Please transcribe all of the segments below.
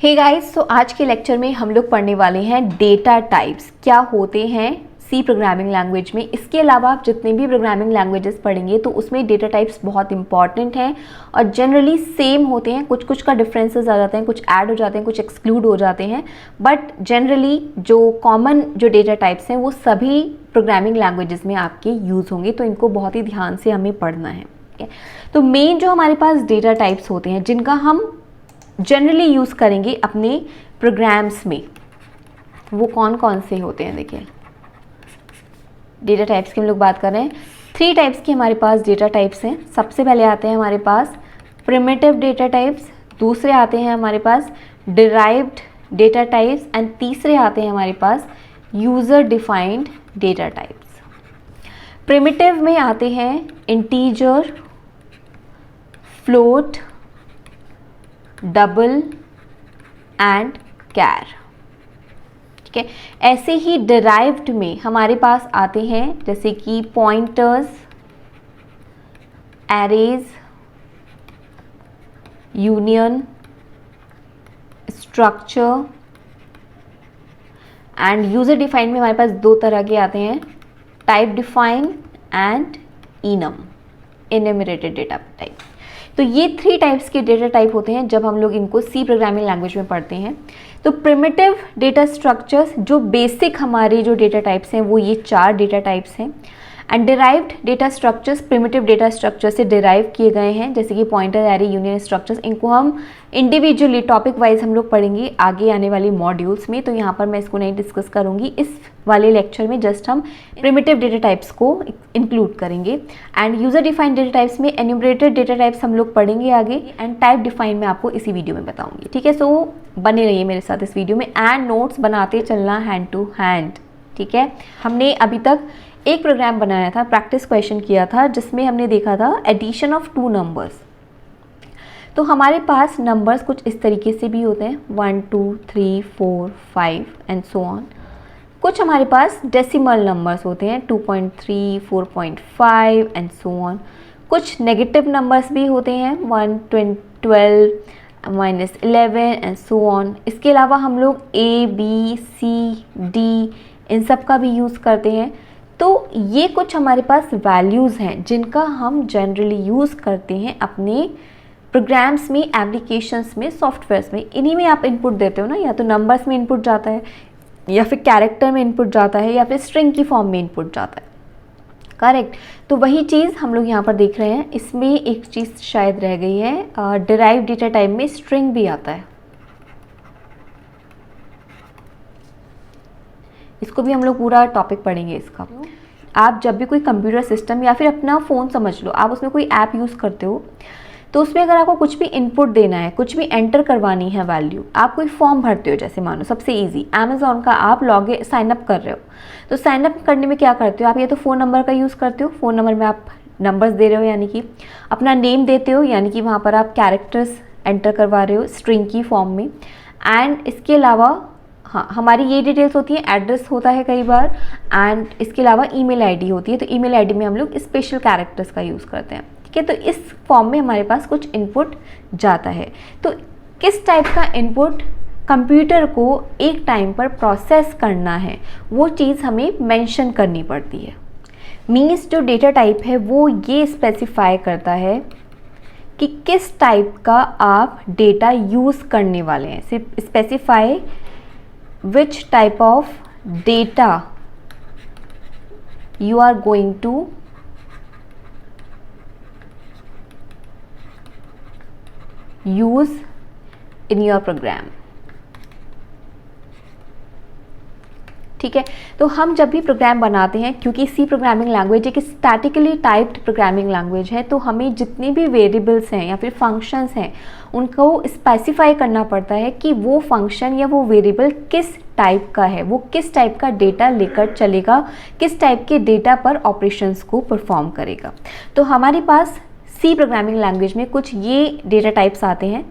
Hey guys, सो आज के lecture में हम लोग पढ़ने वाले हैं डेटा टाइप्स क्या होते हैं सी प्रोग्रामिंग लैंग्वेज में। इसके अलावा आप जितने भी प्रोग्रामिंग लैंग्वेजेस पढ़ेंगे तो उसमें डेटा टाइप्स बहुत इंपॉर्टेंट हैं और जनरली सेम होते हैं। कुछ कुछ का डिफरेंसेस आ जाते हैं, कुछ ऐड हो जाते हैं, कुछ एक्सक्लूड हो जाते हैं, बट जनरली जो कॉमन जो डेटा टाइप्स हैं वो सभी प्रोग्रामिंग लैंग्वेजेस में आपके यूज़ होंगे, तो इनको बहुत ही ध्यान से हमें पढ़ना है। तो मेन जो हमारे पास डेटा टाइप्स होते हैं जिनका हम जनरली यूज़ करेंगे अपने प्रोग्राम्स में, वो कौन कौन से होते हैं। देखिए, डेटा टाइप्स की हम लोग बात कर रहे हैं। 3 टाइप्स की हमारे पास डेटा टाइप्स हैं। सबसे पहले आते हैं हमारे पास प्रिमिटिव डेटा टाइप्स, दूसरे आते हैं हमारे पास डिराइव्ड डेटा टाइप्स एंड तीसरे आते हैं हमारे पास user defined data types. Primitive में आते हैं integer, float, double and char. ठीक है, ऐसे ही डिराइव्ड में हमारे पास आते हैं जैसे कि pointers, arrays, union, structure and user defined में हमारे पास 2 तरह के आते हैं, type define and enum, enumerated data type. तो ये 3 टाइप्स के डेटा टाइप होते हैं जब हम लोग इनको सी प्रोग्रामिंग लैंग्वेज में पढ़ते हैं। तो प्रिमिटिव डेटा स्ट्रक्चर्स, जो बेसिक हमारे जो डेटा टाइप्स हैं वो ये 4 डेटा टाइप्स हैं। And derived data structures primitive data structure से डिराइव किए गए हैं, जैसे कि पॉइंटर, एरे, यूनियन, स्ट्रक्चर्स। इनको हम इंडिविजुअली टॉपिक वाइज हम लोग पढ़ेंगे आगे आने वाली मॉड्यूल्स में, तो यहाँ पर मैं इसको नहीं डिस्कस करूँगी। इस वाले लेक्चर में जस्ट हम प्रिमिटिव डेटा टाइप्स को इंक्लूड करेंगे। And user defined data types में एन्यूमरेटेड डेटा टाइप्स हम लोग पढ़ेंगे आगे, एंड टाइप डिफाइन में आपको इसी वीडियो में बताऊंगी। ठीक है, सो बने रहिए मेरे साथ इस वीडियो में एंड नोट्स बनाते चलना हैंड टू हैंड। ठीक है, हमने अभी तक एक प्रोग्राम बनाया था, प्रैक्टिस क्वेश्चन किया था, जिसमें हमने देखा था एडिशन ऑफ 2 नंबर्स। तो हमारे पास नंबर्स कुछ इस तरीके से भी होते हैं, 1 2 3 4 5 एंड सो ऑन। कुछ हमारे पास डेसिमल नंबर्स होते हैं, 2.3 4.5 एंड सो ऑन। कुछ नेगेटिव नंबर्स भी होते हैं, 1 12 -11 एंड सो ऑन। इसके अलावा हम लोग A B C D इन सब का भी यूज़ करते हैं। तो ये कुछ हमारे पास वैल्यूज़ हैं जिनका हम जनरली यूज़ करते हैं अपने प्रोग्राम्स में, एप्लीकेशंस में, सॉफ्टवेयर्स में। इन्हीं में आप इनपुट देते हो ना, या तो नंबर्स में इनपुट जाता है, या फिर कैरेक्टर में इनपुट जाता है, या फिर स्ट्रिंग की फॉर्म में इनपुट जाता है। करेक्ट, तो वही चीज़ हम लोग यहाँ पर देख रहे हैं। इसमें एक चीज़ शायद रह गई है, डिराइव डेटा टाइप में स्ट्रिंग भी आता है, इसको भी हम लोग पूरा टॉपिक पढ़ेंगे इसका। आप जब भी कोई कंप्यूटर सिस्टम या फिर अपना फ़ोन समझ लो, आप उसमें कोई ऐप यूज़ करते हो, तो उसमें अगर आपको कुछ भी इनपुट देना है, कुछ भी एंटर करवानी है वैल्यू, आप कोई फॉर्म भरते हो, जैसे मानो सबसे इजी अमेज़ॉन का आप साइन अप कर रहे हो, तो साइन अप करने में क्या करते हो आप, या तो फ़ोन नंबर का यूज़ करते हो, फ़ोन नंबर में आप नंबर्स दे रहे हो, यानी कि अपना नेम देते हो, यानी कि वहाँ पर आप कैरेक्टर्स एंटर करवा रहे हो स्ट्रिंग की फॉर्म में। एंड इसके अलावा हाँ, हमारी ये डिटेल्स होती हैं, एड्रेस होता है कई बार, एंड इसके अलावा ईमेल आईडी होती है। तो ईमेल आईडी में हम लोग स्पेशल कैरेक्टर्स का यूज़ करते हैं। ठीक है, तो इस फॉर्म में हमारे पास कुछ इनपुट जाता है। तो किस टाइप का इनपुट कंप्यूटर को एक टाइम पर प्रोसेस करना है, वो चीज़ हमें मेंशन करनी पड़ती है। मीन्स जो डेटा टाइप है वो ये स्पेसिफाई करता है कि किस टाइप का आप डेटा यूज़ करने वाले हैं। सिर्फ specify which type of data you are going to use in your program। ठीक है, तो हम जब भी प्रोग्राम बनाते हैं, क्योंकि सी प्रोग्रामिंग लैंग्वेज एक स्टैटिकली टाइप्ड प्रोग्रामिंग लैंग्वेज है, तो हमें जितने भी वेरिएबल्स हैं या फिर फंक्शंस हैं उनको स्पेसिफाई करना पड़ता है कि वो फंक्शन या वो वेरिएबल किस टाइप का है, वो किस टाइप का डेटा लेकर चलेगा, किस टाइप के डेटा पर ऑपरेशंस को परफॉर्म करेगा। तो हमारे पास सी प्रोग्रामिंग लैंग्वेज में कुछ ये डेटा टाइप्स आते हैं।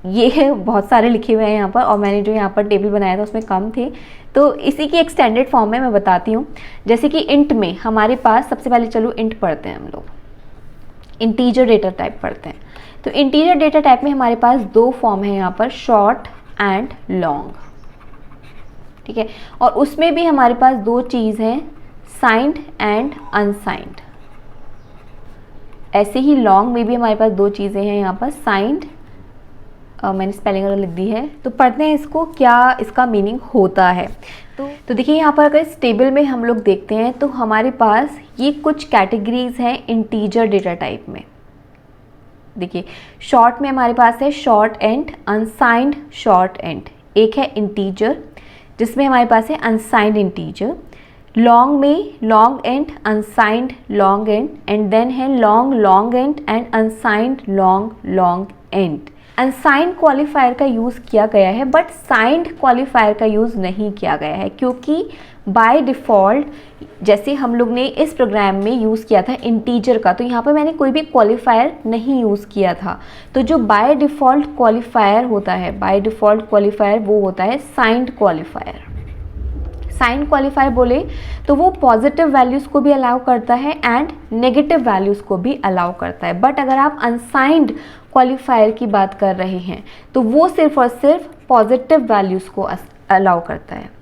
ये बहुत सारे लिखे हुए हैं यहाँ पर, और मैंने जो यहाँ पर टेबल बनाया था उसमें कम थे, तो इसी की एक्सटेंडेड फॉर्म में मैं बताती हूँ। जैसे कि इंट में हमारे पास सबसे पहले चलो इंट पढ़ते हैं हम लोग, इंटीजर डेटा टाइप पढ़ते हैं। तो इंटीजर डेटा टाइप में हमारे पास 2 फॉर्म है यहाँ पर, शॉर्ट एंड लॉन्ग, ठीक है। और उसमें भी हमारे पास दो चीज़ हैं, साइंड एंड अनसाइंड। ऐसे ही लॉन्ग में भी हमारे पास दो चीज़ें हैं यहाँ पर, साइंड, मैंने स्पेलिंग लिख दी है। तो पढ़ते हैं इसको, क्या इसका मीनिंग होता है। तो देखिए यहाँ पर अगर इस टेबल में हम लोग देखते हैं तो हमारे पास ये कुछ कैटेगरीज हैं इंटीजर डेटा टाइप में। देखिए शॉर्ट में हमारे पास है short int, unsigned short int, एक है इंटीजर जिसमें हमारे पास है अनसाइंड इंटीजर। लॉन्ग में long int, unsigned long int, and then है long long int and unsigned long long int. Unsigned qualifier का यूज़ किया गया है बट साइंड क्वालिफायर का यूज़ नहीं किया गया है, क्योंकि बाय डिफ़ॉल्ट जैसे हम लोग ने इस प्रोग्राम में यूज़ किया था इंटीजर का, तो यहाँ पर मैंने कोई भी क्वालिफायर नहीं यूज़ किया था। तो जो बाय डिफ़ॉल्ट क्वालिफायर होता है, बाय डिफ़ॉल्ट क्वालिफायर वो होता है साइंड क्वालिफायर। साइंड क्वालिफायर बोले तो वो पॉजिटिव वैल्यूज़ को भी अलाउ करता है एंड नेगेटिव वैल्यूज़ को भी अलाउ करता है। बट अगर आप अनसाइंड क्वालिफायर की बात कर रहे हैं तो वो सिर्फ और सिर्फ पॉजिटिव वैल्यूज़ को अलाउ करता है।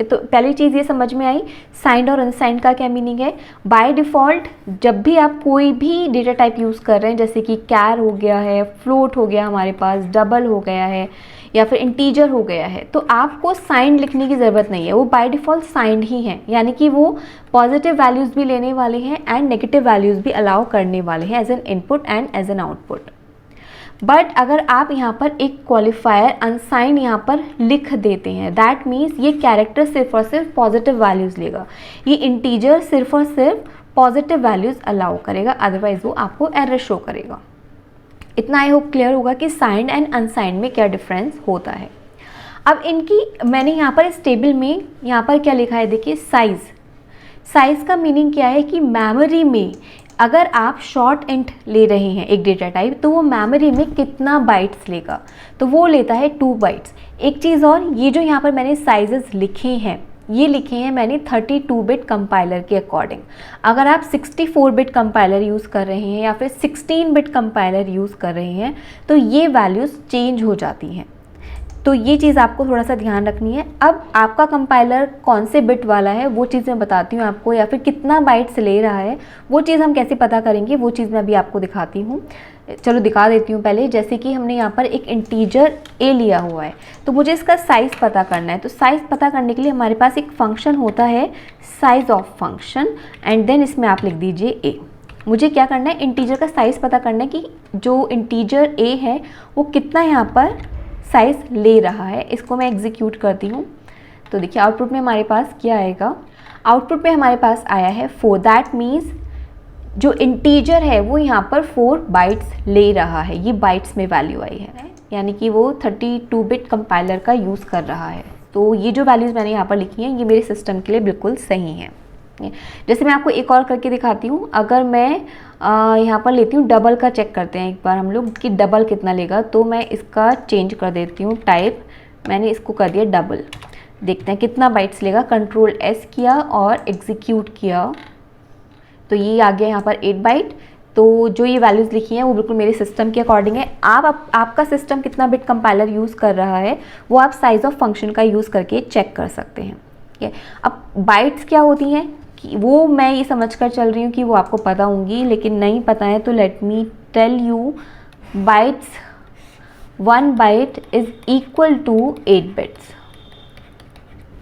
तो पहली चीज़ ये समझ में आई, साइंड और अनसाइंड का क्या मीनिंग है। बाय डिफ़ॉल्ट जब भी आप कोई भी डेटा टाइप यूज़ कर रहे हैं, जैसे कि कैर हो गया है, फ्लोट हो गया हमारे पास, डबल हो गया है या फिर इंटीजर हो गया है, तो आपको साइंड लिखने की ज़रूरत नहीं है, वो बाय डिफ़ॉल्ट साइंड ही है। यानी कि वो पॉजिटिव वैल्यूज़ भी लेने वाले हैं एंड नेगेटिव वैल्यूज़ भी अलाउ करने वाले हैं as an input and as an output. But अगर आप यहाँ पर एक क्वालिफायर अनसाइंड यहाँ पर लिख देते हैं, दैट मीन्स ये कैरेक्टर सिर्फ और सिर्फ पॉजिटिव वैल्यूज़ लेगा, ये इंटीजर सिर्फ और सिर्फ पॉजिटिव वैल्यूज़ अलाउ करेगा, अदरवाइज वो आपको एरर शो करेगा। इतना आई होप क्लियर होगा कि साइंड एंड अनसाइंड में क्या डिफरेंस होता है। अब इनकी मैंने यहाँ पर इस टेबल में यहाँ पर क्या लिखा है, देखिए साइज़। साइज़ का मीनिंग क्या है कि मेमोरी में अगर आप शॉर्ट एंड ले रहे हैं एक डेटा टाइप, तो वो मेमोरी में कितना बाइट्स लेगा, तो वो लेता है 2 बाइट्स। एक चीज़ और, ये जो यहाँ पर मैंने साइजेस लिखे हैं, ये लिखे हैं मैंने 32 बिट कंपाइलर के अकॉर्डिंग। अगर आप 64 बिट कंपाइलर यूज़ कर रहे हैं या फिर 16 बिट कंपाइलर यूज़ कर रहे हैं तो ये वैल्यूज़ चेंज हो जाती हैं। तो ये चीज़ आपको थोड़ा सा ध्यान रखनी है। अब आपका कंपाइलर कौन से बिट वाला है वो चीज़ मैं बताती हूँ आपको, या फिर कितना बाइट्स ले रहा है वो चीज़ हम कैसे पता करेंगे, वो चीज़ मैं अभी आपको दिखाती हूँ। चलो दिखा देती हूँ पहले। जैसे कि हमने यहाँ पर एक इंटीजर ए लिया हुआ है, तो मुझे इसका साइज़ पता करना है। तो साइज़ पता करने के लिए हमारे पास एक फंक्शन होता है size of function, and then इसमें आप लिख दीजिए ए। मुझे क्या करना है, इंटीजर का साइज़ पता करना है कि जो इंटीजर ए है वो कितना यहाँ पर साइज़ ले रहा है। इसको मैं एग्जीक्यूट करती हूँ। तो देखिए आउटपुट में हमारे पास क्या आएगा, आउटपुट में हमारे पास आया है 4। दैट मीन्स जो इंटीजर है वो यहाँ पर 4 बाइट्स ले रहा है, ये बाइट्स में वैल्यू आई है, यानी कि वो 32 बिट कंपाइलर का यूज़ कर रहा है। तो ये जो वैल्यूज़ मैंने यहाँ पर लिखी हैं ये मेरे सिस्टम के लिए बिल्कुल सही हैं। जैसे मैं आपको एक और करके दिखाती हूँ। अगर मैं यहाँ पर लेती हूँ डबल का, चेक करते हैं एक बार हम लोग कि डबल कितना लेगा। तो मैं इसका चेंज कर देती हूँ टाइप, मैंने इसको कर दिया डबल। देखते हैं कितना बाइट्स लेगा। कंट्रोल एस किया और एग्जीक्यूट किया तो ये आ गया यहाँ पर 8 बाइट। तो जो ये वैल्यूज़ लिखी हैं वो बिल्कुल मेरे सिस्टम के अकॉर्डिंग है। आपका सिस्टम कितना बिट कंपाइलर यूज़ कर रहा है वो आप साइज़ ऑफ फंक्शन का यूज़ करके चेक कर सकते हैं। ठीक है, अब बाइट्स क्या होती हैं कि वो मैं ये समझ कर चल रही हूँ कि वो आपको पता होंगी, लेकिन नहीं पता है तो let me tell you. Bytes, 1 byte is equal to 8 bits.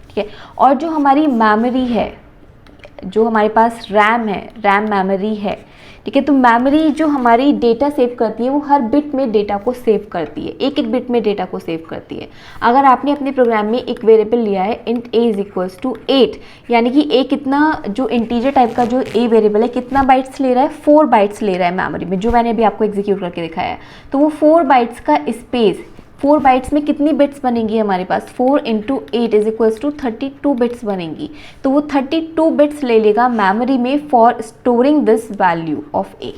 ठीक है, और जो हमारी मेमोरी है, जो हमारे पास रैम है, रैम मेमोरी है, ठीक है, तो मेमोरी जो हमारी डेटा सेव करती है वो हर बिट में डेटा को सेव करती है, एक एक बिट में डेटा को सेव करती है। अगर आपने अपने प्रोग्राम में एक वेरिएबल लिया है int a is equals to 8, यानी कि a कितना, जो इंटीजर टाइप का जो a वेरिएबल है कितना बाइट्स ले रहा है, 4 बाइट्स ले रहा है मेमोरी में, जो मैंने अभी आपको एग्जीक्यूट करके दिखाया है। तो वो 4 बाइट्स का स्पेस, 4 बाइट्स में कितनी बिट्स बनेंगी हमारे पास, 4 × 8 इज इक्वल्स टू 32 बिट्स बनेंगी। तो वो 32 बिट्स ले लेगा मेमोरी में for storing this value of A.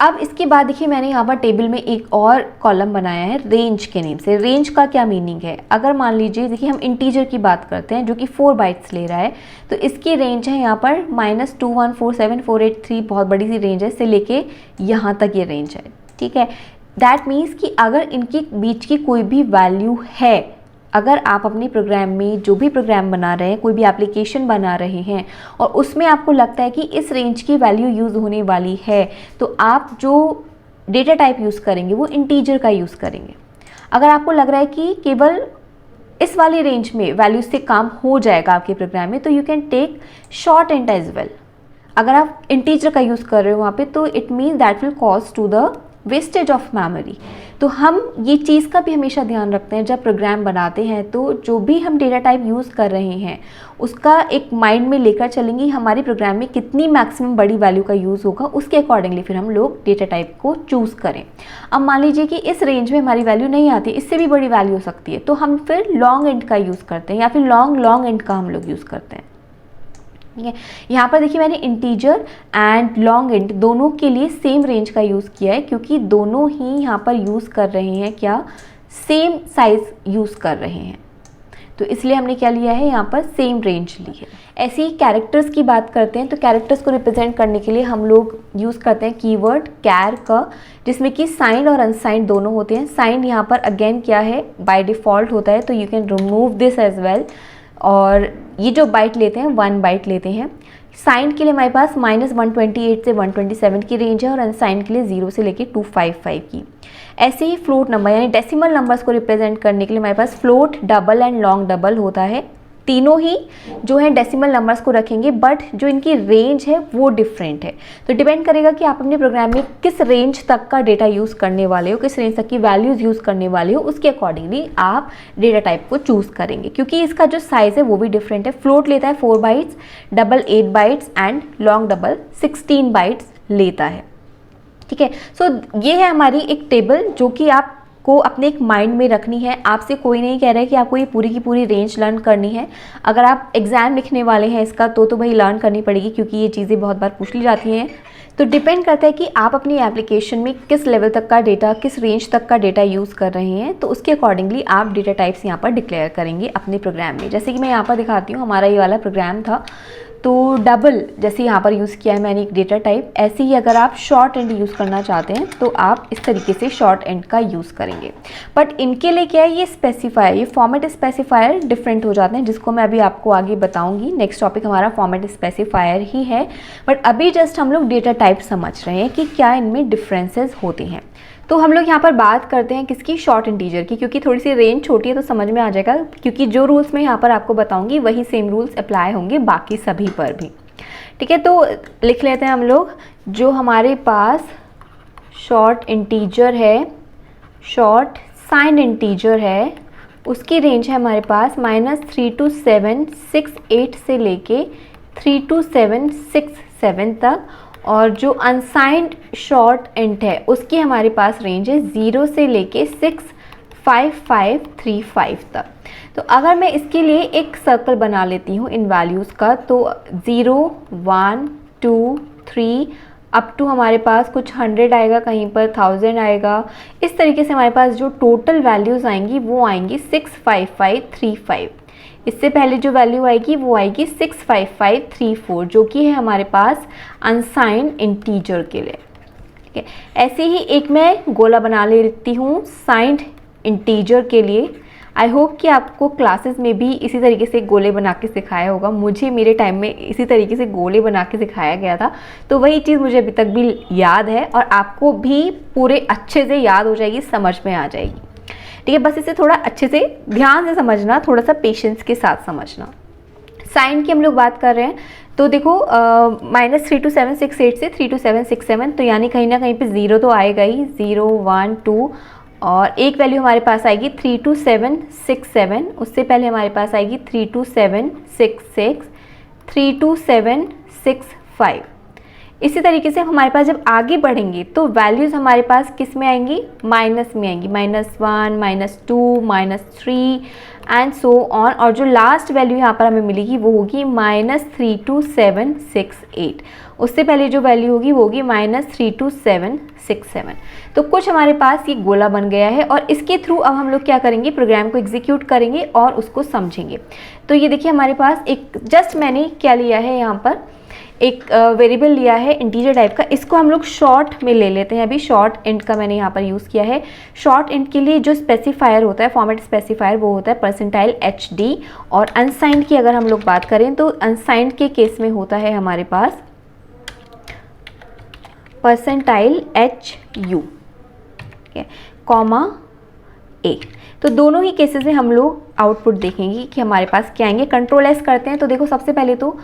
अब इसके बाद देखिए मैंने यहाँ पर टेबल में एक और कॉलम बनाया है रेंज के नेम से। रेंज का क्या मीनिंग है, अगर मान लीजिए देखिए हम इंटीजर की बात करते हैं जो कि 4 बाइट्स ले रहा है, तो इसकी रेंज है यहाँ पर -2147483, बहुत बड़ी सी रेंज है, इससे लेके यहाँ तक ये रेंज है। ठीक है, दैट मीन्स कि अगर इनके बीच की कोई भी वैल्यू है, अगर आप अपने प्रोग्राम में जो भी प्रोग्राम बना रहे हैं, कोई भी एप्लीकेशन बना रहे हैं और उसमें आपको लगता है कि इस रेंज की वैल्यू यूज़ होने वाली है, तो आप जो डेटा टाइप यूज़ करेंगे वो इंटीजर का यूज़ करेंगे। अगर आपको लग रहा है कि केवल इस वाली रेंज में वैल्यू से काम हो जाएगा आपके प्रोग्राम में, तो you can take short and as well. अगर आप इंटीजर का यूज़ कर रहे हो वहाँ पे, तो it means that will cause to the wastage of memory. तो हम ये चीज़ का भी हमेशा ध्यान रखते हैं जब प्रोग्राम बनाते हैं, तो जो भी हम डेटा टाइप यूज़ कर रहे हैं उसका एक माइंड में लेकर चलेंगे हमारे प्रोग्राम में कितनी मैक्सिमम बड़ी वैल्यू का यूज़ होगा, उसके अकॉर्डिंगली फिर हम लोग डेटा टाइप को चूज़ करें। अब मान लीजिए कि इस रेंज में हमारी वैल्यू नहीं आती, इससे भी बड़ी वैल्यू हो सकती है, तो हम फिर लॉन्ग एंड का यूज़ करते हैं या फिर लॉन्ग एंड का हम लोग यूज़ करते हैं। ठीक है, यहाँ पर देखिए मैंने इंटीजर एंड लॉन्ग इंट दोनों के लिए सेम रेंज का यूज़ किया है, क्योंकि दोनों ही यहाँ पर यूज़ कर रहे हैं क्या, सेम साइज़ यूज़ कर रहे हैं, तो इसलिए हमने क्या लिया है यहाँ पर सेम रेंज ली है। ऐसे ही कैरेक्टर्स की बात करते हैं, तो कैरेक्टर्स को रिप्रेजेंट करने के लिए हम लोग यूज़ करते हैं कीवर्ड कैर का, जिसमें कि साइंड और अनसाइंड दोनों होते हैं। साइंड यहाँ पर अगेन क्या है, बाय डिफ़ॉल्ट होता है, तो you can remove this as well. और ये जो बाइट लेते हैं 1 बाइट लेते हैं। साइंड के लिए हमारे पास -128 से 127 की रेंज है और अनसाइंड के लिए 0 से लेके 255 की। ऐसे ही फ्लोट नंबर यानी डेसिमल नंबर्स को रिप्रेजेंट करने के लिए हमारे पास float, double and long double होता है। तीनों ही जो है डेसिमल नंबर्स को रखेंगे, बट जो इनकी रेंज है वो डिफरेंट है। तो डिपेंड करेगा कि आप अपने प्रोग्राम में किस रेंज तक का डेटा यूज़ करने वाले हो, किस रेंज तक की वैल्यूज़ यूज़ करने वाले हो, उसके अकॉर्डिंगली आप डेटा टाइप को चूज़ करेंगे, क्योंकि इसका जो साइज़ है वो भी डिफरेंट है। फ्लोट लेता है 4 bytes, double 8 bytes and long double 16 bytes लेता है। ठीक है, सो ये है हमारी एक टेबल जो कि आप को अपने एक माइंड में रखनी है। आपसे कोई नहीं कह रहा है कि आपको ये पूरी की पूरी रेंज लर्न करनी है। अगर आप एग्ज़ाम लिखने वाले हैं इसका तो भाई लर्न करनी पड़ेगी, क्योंकि ये चीज़ें बहुत बार पूछ ली जाती हैं। तो डिपेंड करता है कि आप अपनी एप्लीकेशन में किस लेवल तक का डेटा, किस रेंज तक का डेटा यूज़ कर रहे हैं, तो उसके अकॉर्डिंगली आप डेटा टाइप्स यहाँ पर डिक्लेयर करेंगे अपने प्रोग्राम में। जैसे कि मैं यहाँ पर दिखाती हूँ, हमारा ये वाला प्रोग्राम था, तो डबल जैसे यहाँ पर यूज़ किया है मैंने एक डेटा टाइप। ऐसे ही अगर आप शॉर्ट एंड यूज़ करना चाहते हैं तो आप इस तरीके से शॉर्ट एंड का यूज़ करेंगे। बट इनके लिए क्या है, ये स्पेसिफायर, ये फॉर्मेट स्पेसिफायर डिफरेंट हो जाते हैं, जिसको मैं अभी आपको आगे बताऊंगी। नेक्स्ट टॉपिक हमारा फॉर्मेट स्पेसिफायर ही है, बट अभी जस्ट हम लोग डेटा टाइप समझ रहे हैं कि क्या इनमें डिफरेंसेस होते हैं। तो हम लोग यहाँ पर बात करते हैं किसकी, शॉर्ट इंटीजर की, क्योंकि थोड़ी सी रेंज छोटी है तो समझ में आ जाएगा, क्योंकि जो रूल्स मैं यहाँ पर आपको बताऊंगी वही सेम रूल्स अप्लाई होंगे बाकी सभी पर भी। ठीक है, तो लिख लेते हैं हम लोग। जो हमारे पास शॉर्ट इंटीजर है, शॉर्ट साइंड इंटीजर है, उसकी रेंज है हमारे पास -32768 से लेके 32767 तक। और जो अनसाइंड शॉर्ट इंट है उसकी हमारे पास रेंज है 0 से लेके 65535 तक। तो अगर मैं इसके लिए एक सर्कल बना लेती हूँ इन वैल्यूज़ का, तो 0 1 2 3 अप टू हमारे पास कुछ 100 आएगा, कहीं पर 1000 आएगा। इस तरीके से हमारे पास जो टोटल वैल्यूज़ आएंगी वो आएंगी 65535। इससे पहले जो वैल्यू आएगी वो आएगी 65534, जो कि है हमारे पास अनसाइंड इंटीजर के लिए। ठीक है, ऐसे ही एक मैं गोला बना लेती हूँ साइंड इंटीजर के लिए। आई होप कि आपको क्लासेस में भी इसी तरीके से गोले बना के सिखाया होगा। मुझे मेरे टाइम में इसी तरीके से गोले बना के सिखाया गया था, तो वही चीज़ मुझे अभी तक भी याद है और आपको भी पूरे अच्छे से याद हो जाएगी, समझ में आ जाएगी। ठीक है, बस इसे थोड़ा अच्छे से ध्यान से समझना, थोड़ा सा पेशेंस के साथ समझना। साइन की हम लोग बात कर रहे हैं, तो देखो -32768 से 32767, तो यानी कहीं ना कहीं पे 0 तो आएगा ही, 0 1 2, और एक वैल्यू हमारे पास आएगी 32767। उससे पहले हमारे पास आएगी 32766, 32765। इसी तरीके से हमारे पास जब आगे बढ़ेंगे तो वैल्यूज़ हमारे पास किस में आएंगी, माइनस में आएंगी, -1 -2 -3 एंड सो ऑन। और जो लास्ट वैल्यू यहाँ पर हमें मिलेगी वो होगी -32768। उससे पहले जो वैल्यू होगी वो होगी -32767। तो कुछ हमारे पास ये गोला बन गया है, और इसके थ्रू अब हम लोग क्या करेंगे, प्रोग्राम को एग्जीक्यूट करेंगे और उसको समझेंगे। तो ये देखिए हमारे पास एक जस्ट मैंने क्या लिया है यहाँ पर, एक वेरिएबल लिया है इंटीजर टाइप का, इसको हम लोग शॉर्ट में ले लेते हैं। अभी शॉर्ट इंट का मैंने यहाँ पर यूज़ किया है। शॉर्ट इंट के लिए जो स्पेसिफायर होता है, फॉर्मेट स्पेसिफायर, वो होता है परसेंटाइल HD। और अनसाइंड की अगर हम लोग बात करें तो अनसाइंड के केस में होता है हमारे पास परसेंटाइल HU, कॉमा A। तो दोनों ही केसेस में हम लोग आउटपुट देखेंगे कि हमारे पास क्या आएंगे। कंट्रोल S करते हैं तो देखो सबसे पहले तो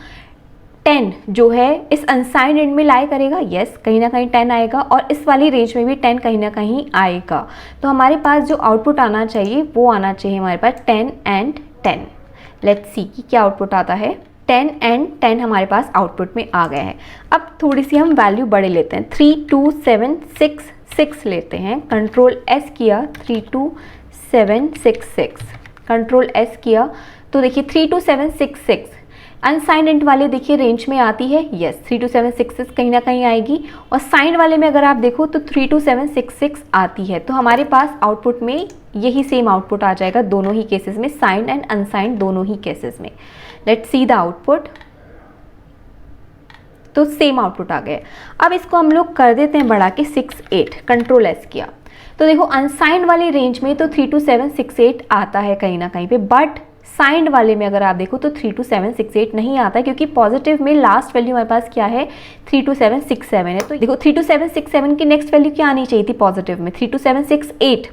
10 जो है इस अनसाइंड एंड में लाई करेगा, यस कहीं ना कहीं 10 आएगा, और इस वाली रेंज में भी 10 कहीं ना कहीं आएगा। तो हमारे पास जो आउटपुट आना चाहिए वो आना चाहिए हमारे पास 10 एंड 10। लेट्स सी कि क्या आउटपुट आता है। 10 एंड 10 हमारे पास आउटपुट में आ गया है। अब थोड़ी सी हम वैल्यू बड़े लेते हैं, 3 2 7 6 6 लेते हैं। कंट्रोल S किया, 3 2 7 6 6, कंट्रोल S किया तो देखिए 3 2 7 6 6 अनसाइंड इंट वाले देखिए रेंज में आती है, यस 3 2 7 6 6 कहीं ना कहीं आएगी। और साइंड वाले में अगर आप देखो तो 3 2 7 6 6 आती है। तो हमारे पास आउटपुट में यही सेम आउटपुट आ जाएगा दोनों ही केसेस में, साइंड एंड अनसाइंड दोनों ही केसेस में। Let's see the output. तो सेम आउटपुट आ गया। अब इसको हम लोग कर देते हैं बढ़ा के 6 8, कंट्रोल S किया तो देखो अनसाइंड वाली रेंज में तो 3 2 7 6 8 आता है कहीं ना कहीं पे, बट साइंड वाले में अगर आप देखो तो 3 2 7 6 8 नहीं आता है, क्योंकि पॉजिटिव में लास्ट वैल्यू हमारे पास क्या है 3 2 7 6 7 है। तो देखो 3 2 7 6 7 की नेक्स्ट वैल्यू क्या आनी चाहिए थी पॉजिटिव में, 3 2 7 6 8,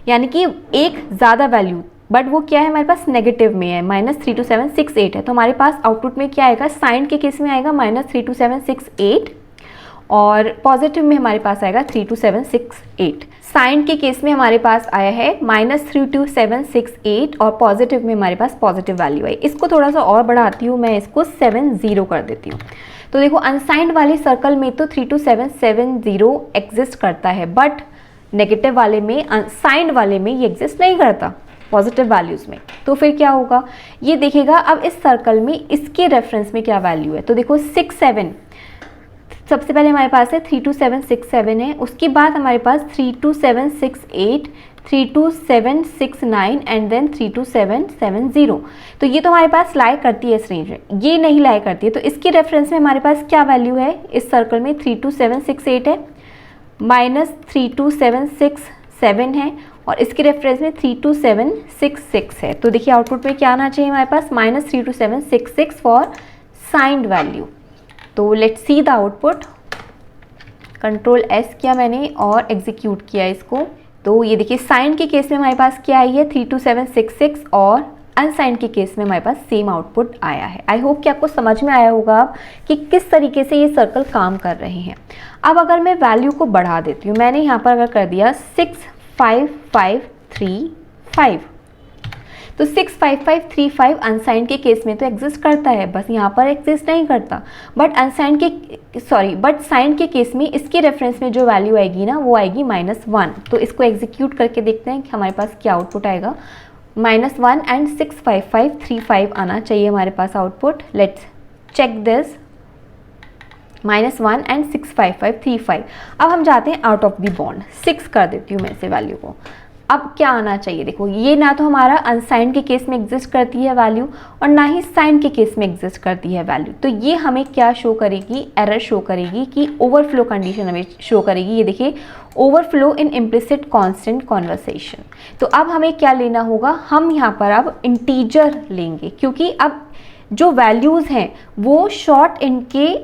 यानी कि एक ज़्यादा वैल्यू, बट वो क्या है हमारे पास नेगेटिव में है, -3 2 7 6 8 है। तो हमारे पास आउटपुट में क्या आएगा, साइंड के केस में आएगा -3 2 7 6 8, और पॉजिटिव में हमारे पास आएगा 3 2 7 6 8। साइन के केस में हमारे पास आया है -3 2 7 6 8, और पॉजिटिव में हमारे पास पॉजिटिव वैल्यू आई। इसको थोड़ा सा और बढ़ाती हूँ मैं, इसको 7 0 कर देती हूँ। तो देखो अनसाइंड वाले सर्कल में तो 3 2 7 7 0 एग्जिस्ट करता है, बट नेगेटिव वाले में, साइंड वाले में ये एग्जिस्ट नहीं करता पॉजिटिव वैल्यूज़ में। तो फिर क्या होगा, ये देखेगा अब इस सर्कल में इसके रेफरेंस में क्या वैल्यू है। तो देखो 6 7 सबसे पहले हमारे पास है 3 2 7 6 7 है, उसके बाद हमारे पास 3 2 7 6 8, 3 2 7 6 9 एंड देन 3 2 7 7 0। तो ये तो हमारे पास लाई करती है इस रेंज में, ये नहीं लाई करती है। तो इसके रेफरेंस में हमारे पास क्या वैल्यू है इस सर्कल में, 3 2 7 6 8 है, -3 2 7 6 7 है, और इसके रेफरेंस में 3 2 7 6 6 है। तो देखिए आउटपुट में क्या आना चाहिए हमारे पास, -3 2 7 6 6 फॉर साइंड वैल्यू। तो let's see the output. Control S किया मैंने और एग्जीक्यूट किया इसको। तो ये देखिए साइन के केस में हमारे पास क्या आई है 3 2 7 6 6, और अनसाइन के केस में हमारे पास सेम आउटपुट आया है। आई होप कि आपको समझ में आया होगा कि किस तरीके से ये सर्कल काम कर रहे हैं। अब अगर मैं वैल्यू को बढ़ा देती हूँ, मैंने यहाँ पर अगर कर दिया 6 5 5 3 5, तो 6 5 5 3 5 अनसाइंड के केस में तो एग्जिस्ट करता है, बस यहाँ पर एग्जिस्ट नहीं करता। बट साइंड के केस में इसके रेफरेंस में जो वैल्यू आएगी ना वो आएगी -1। तो इसको एग्जीक्यूट करके देखते हैं कि हमारे पास क्या आउटपुट आएगा। -1 एंड 6 5 5 3 5 आना चाहिए हमारे पास output. Let's check this, -1 and 6 5 5 3 5। अब हम जाते हैं आउट ऑफ द बॉन्ड, 6 कर देती हूँ मैं इसे वैल्यू को। अब क्या आना चाहिए, देखो ये ना तो हमारा अनसाइंड के केस में एग्जिस्ट करती है वैल्यू, और ना ही साइंड के केस में एग्जिस्ट करती है वैल्यू। तो ये हमें क्या शो करेगी, एरर शो करेगी कि ओवरफ्लो कंडीशन हमें शो करेगी। ये देखिए ओवरफ्लो इन इम्प्लिसिट कांस्टेंट कॉन्वर्सेशन। तो अब हमें क्या लेना होगा, हम यहाँ पर अब इंटीजर लेंगे, क्योंकि अब जो वैल्यूज़ हैं वो शॉर्ट इनके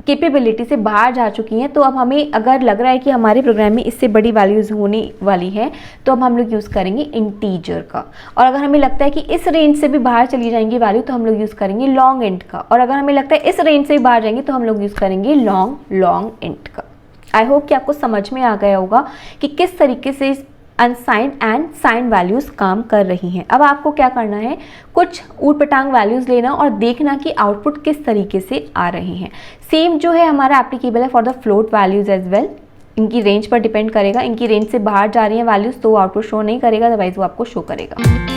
कैपेबिलिटी से बाहर जा चुकी हैं। तो अब हमें अगर लग रहा है कि हमारे प्रोग्राम में इससे बड़ी वैल्यूज़ होने वाली हैं, तो अब हम लोग यूज़ करेंगे इंटीजर का। और अगर हमें लगता है कि इस रेंज से भी बाहर चली जाएंगी वैल्यू, तो हम लोग यूज़ करेंगे लॉन्ग इंट का। और अगर हमें लगता है इस रेंज से भी बाहर जाएंगे, तो हम लोग यूज़ करेंगे लॉन्ग इंट का। आई होप कि आपको समझ में आ गया होगा कि किस तरीके से अनसाइंड एंड साइंड वैल्यूज़ काम कर रही हैं। अब आपको क्या करना है, कुछ ऊट पटांग वैल्यूज़ लेना और देखना कि आउटपुट किस तरीके से आ रहे हैं। सेम जो है हमारा एप्लीकेबल है for the float values as well. इनकी रेंज पर डिपेंड करेगा, इनकी रेंज से बाहर जा रही हैं वैल्यूज़ तो आउटपुट शो नहीं करेगा, अदरवाइज वो आपको शो करेगा।